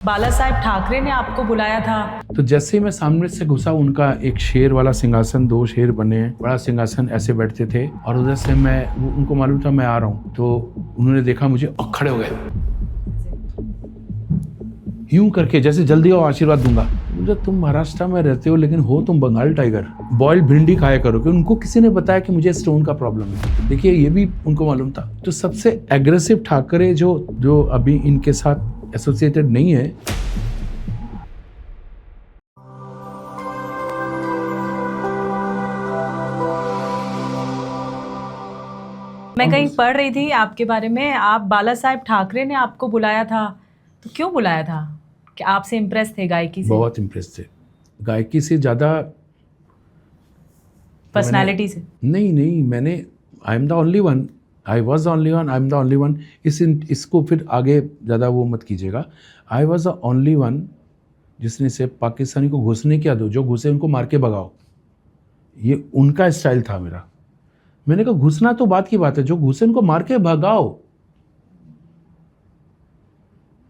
बाला साहेब ठाकरे ने आपको बुलाया था। तो जैसे ही मैं सामने से घुसा, उनका एक शेर वाला सिंहासन, 2 शेर बने हैं, बड़ा सिंहासन, ऐसे बैठते थे। और उधर से उनको मालूम था मैं आ रहा हूँ, तो उन्होंने देखा मुझे और खड़े हो गए, यूं करके जैसे जल्दी आओ आशीर्वाद दूंगा। मुझे, तुम महाराष्ट्र में रहते हो लेकिन हो तुम बंगाल टाइगर, बॉइल्ड भिंडी खाया करो। कि उनको किसी ने बताया कि मुझे स्टोन का प्रॉब्लम है। देखिए, ये भी उनको मालूम था। तो सबसे एग्रेसिव ठाकरे जो अभी इनके साथ एसोसिएटेड नहीं है। मैं कहीं पढ़ रही थी आपके बारे में, आप बाला साहेब ठाकरे ने आपको बुलाया था। तो क्यों बुलाया था? कि आपसे इम्प्रेस थे गायकी से? बहुत इम्प्रेस थे गायकी से, ज़्यादा पर्सनालिटी से? नहीं, मैंने I am the only one, I was the only one, I am the only one. इसको फिर आगे ज़्यादा वो मत कीजिएगा। I was the only one जिसने से पाकिस्तानी को घुसने क्या दो, जो घुसे उनको मार के भगाओ। ये उनका स्टाइल था मेरा। मैंने कहा घुसना तो बात की बात है, जो घुसे उनको मार के भगाओ,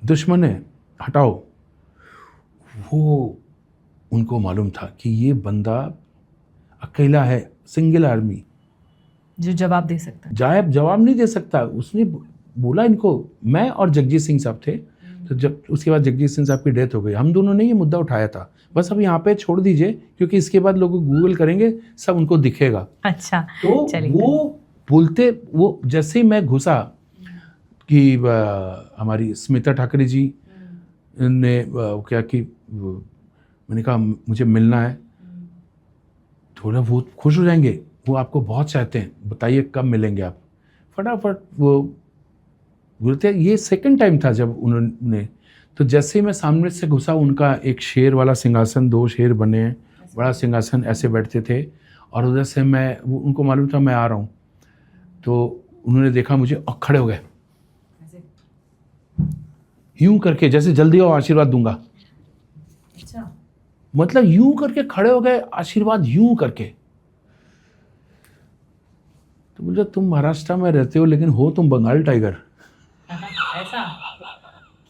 दुश्मन है हटाओ। वो उनको मालूम था कि ये बंदा अकेला है, सिंगल आर्मी, जो जवाब दे सकता है। जवाब नहीं दे सकता। उसने बोला इनको, मैं और जगजीत सिंह साहब थे। तो जब उसके बाद जगजीत सिंह साहब की डेथ हो गई, हम दोनों ने ये मुद्दा उठाया था। बस अब यहाँ पे छोड़ दीजिए, क्योंकि इसके बाद लोग गूगल करेंगे, सब उनको दिखेगा। अच्छा, तो वो बोलते, वो जैसे ही मैं घुसा कि हमारी स्मिता ठाकरे जी ने क्या कि मैंने कहा मुझे मिलना है, थोड़ा बहुत खुश हो जाएंगे, वो आपको बहुत चाहते हैं, बताइए कब मिलेंगे आप। फटाफट वो बोलते। ये सेकंड टाइम था जब उन्होंने, तो जैसे ही मैं सामने से घुसा, उनका एक शेर वाला सिंहासन, 2 शेर बने हैं, बड़ा सिंहासन, ऐसे बैठते थे। और उधर से उनको मालूम था मैं आ रहा हूँ, तो उन्होंने देखा मुझे और खड़े हो गए, यूं करके जैसे जल्दी आओ आशीर्वाद दूंगा। अच्छा, मतलब यूं करके खड़े हो गए, आशीर्वाद यूं करके। तो बोले, तुम महाराष्ट्र में रहते हो लेकिन हो तुम बंगाल टाइगर। ऐसा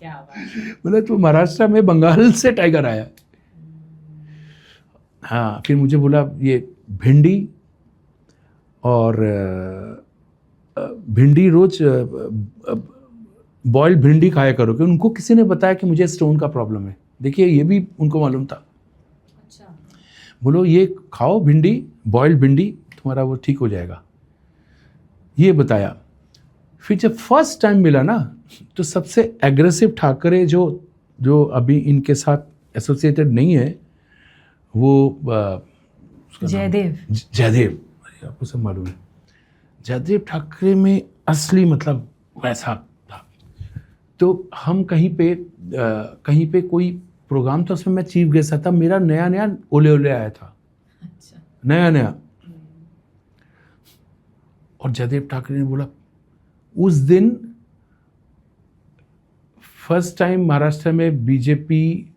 क्या बात? बोले, तो महाराष्ट्र में बंगाल से टाइगर आया। हाँ, फिर मुझे बोला ये भिंडी और भिंडी रोज बॉइल्ड भिंडी खाया करो। कि उनको किसी ने बताया कि मुझे स्टोन का प्रॉब्लम है। देखिए, ये भी उनको मालूम था। अच्छा, बोलो ये खाओ भिंडी, बॉइल्ड भिंडी, तुम्हारा वो ठीक हो जाएगा, ये बताया। फिर जब फर्स्ट टाइम मिला ना, तो सबसे एग्रेसिव ठाकरे जो अभी इनके साथ एसोसिएटेड नहीं है, वो जयदेव, आपको सब मालूम है। जयदेव ठाकरे में असली मतलब वैसा था। तो हम कहीं पे कोई प्रोग्राम था, उसमें मैं चीफ गेस्ट था। मेरा नया ओले आया था। अच्छा, नया। और जयदेव ठाकरे ने बोला, उस दिन फर्स्ट टाइम महाराष्ट्र में बीजेपी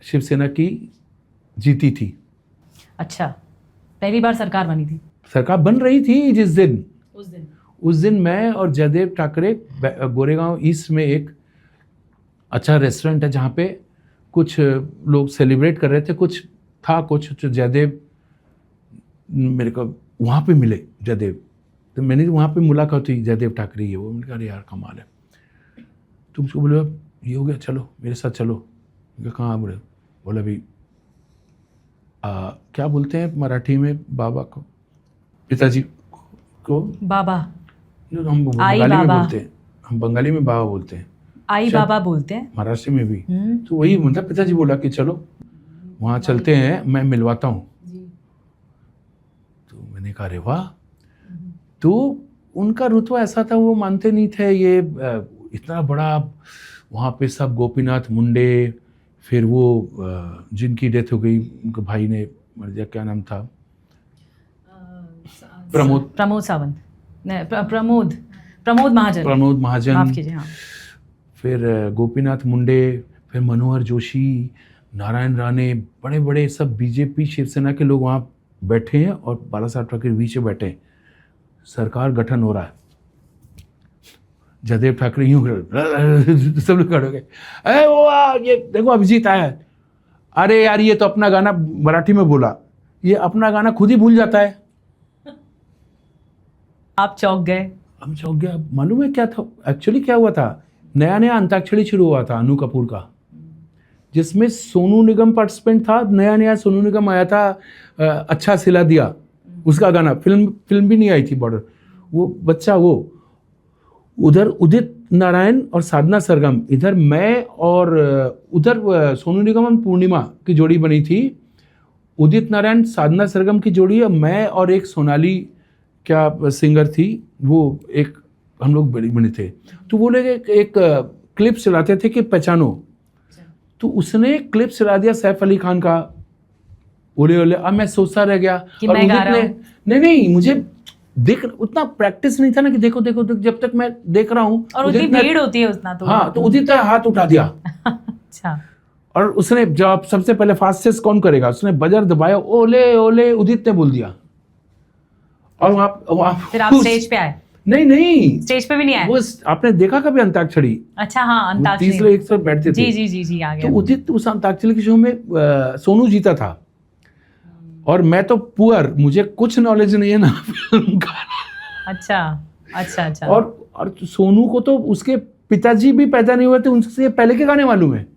शिवसेना की जीती थी। अच्छा, पहली बार सरकार बनी थी? सरकार बन रही थी जिस दिन, उस दिन मैं और जयदेव ठाकरे गोरेगांव ईस्ट में एक अच्छा रेस्टोरेंट है, जहाँ पे कुछ लोग सेलिब्रेट कर रहे थे, कुछ जयदेव मेरे को वहाँ पे मिले। जयदेव, तो मैंने वहाँ पे मुलाकात हुई, जयदेव ठाकरे ये वो। मैंने कहा, अरे यार कमाल है। तो उसको बोले, ये हो गया, चलो मेरे साथ चलो। मैंने कहा, कहाँ? बोले अभी क्या बोलते हैं मराठी में बाबा को, पिताजी को बाबा, हम बंगाली में बोलते हैं, हम बंगाली में बाबा बोलते हैं, आई बाबा बोलते हैं महाराष्ट्र में भी। तो वही मतलब पिताजी बोला कि चलो वहाँ चलते हैं, मैं मिलवाता हूँ। तो मैंने कहा, अरे वाह। तो उनका रुतबा ऐसा था, वो मानते नहीं थे ये इतना बड़ा। वहाँ पे सब गोपीनाथ मुंडे, फिर वो जिनकी डेथ हो गई, उनके भाई ने मर गया, क्या नाम था, प्रमोद सावंत, प्रमोद महाजन, माफ कीजिए। हाँ, फिर गोपीनाथ मुंडे, फिर मनोहर जोशी, नारायण राणे, बड़े बड़े सब बीजेपी शिवसेना के लोग वहाँ बैठे हैं, और बाला साहब ठाकरे बीच में बैठे हैं। सरकार गठन हो रहा है। जयदेव ठाकरे यूं सब लोग खड़े हो गए, अरे वो ये देखो अभिजीत आया है। अरे यार ये तो अपना गाना मराठी में बोला, ये अपना गाना खुद ही भूल जाता है। आप चौंक गए? हम चौंक गया। मालूम है क्या था एक्चुअली, क्या हुआ था, नया नया अंताक्षरी शुरू हुआ था अनु कपूर का, जिसमें सोनू निगम पार्टिसिपेंट था। नया नया सोनू निगम आया था, अच्छा सिला दिया उसका गाना, फिल्म भी नहीं आई थी बॉर्डर। वो बच्चा, वो उधर उदित नारायण और साधना सरगम, इधर मैं और उधर सोनू निगम और पूर्णिमा की जोड़ी बनी थी। उदित नारायण साधना सरगम की जोड़ी, मैं और एक सोनाली क्या सिंगर थी, वो एक हम लोग बने थे। तो वो लोग एक क्लिप चलाते थे कि पहचानो, तो उसने क्लिप चला दिया सैफ अली खान का, ओले ओले। अब मैं सोचता रह गया कि और मैं गा रहा हूं। नहीं मुझे देख उतना प्रैक्टिस नहीं था ना कि देखो देखो, जब तक मैं देख रहा हूँ और उतनी भीड़ होती है उतना तो। हाँ, तो उदित ने हाथ उठा दिया अच्छा। और उसने जब सबसे पहले फास्टेस्ट कौन करेगा, उसने बजर दबाया, ओले ओले उदित ने बोल दिया। और वहाँ फिर आप स्टेज पे आए? नहीं स्टेज पे भी नहीं आए? वो आपने देखा कभी अंताक्षरी? अच्छा हाँ, अंताक्षरी 30 लोग एक साथ बैठते थे। जी आ गया। तो उदित उस अंताक्षरी के शो में सोनू जीता था और मैं तो पुअर, मुझे कुछ नॉलेज नहीं है ना फिल्म का। अच्छा। और सोनू को तो उसके पिताजी भी पैदा नहीं हुए थे, उनसे पहले के गाने मालूम है।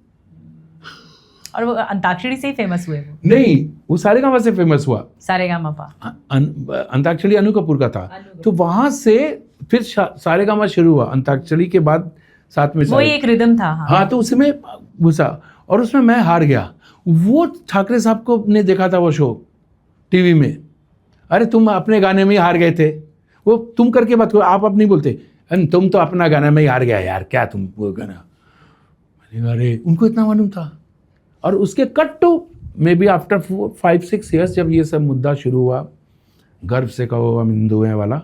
और वो अंताक्षरी से ही फेमस हुए? वो नहीं, वो सारेगामा से फेमस हुआ। सारेगामापा अंताक्षरी अनु कपूर का था, तो वहां से फिर सारेगामा शुरू हुआ। अंताक्षरी के बाद साथ में वही एक रिदम था। हाँ, तो उसमें घुसा और उसमें मैं हार गया। वो ठाकरे साहब को ने देखा था वो शो टीवी में, अरे तुम अपने गाने में ही हार गए थे, वो तुम करके बात करो, आप अब नहीं बोलते, तुम तो अपना गाना में ही हार गया यार, क्या तुम वो गाना। अरे उनको इतना मालूम था। और उसके cut to maybe after 5-6 years जब ये सब मुद्दा शुरू हुआ, गर्व से कहो हम हिंदू हैं वाला,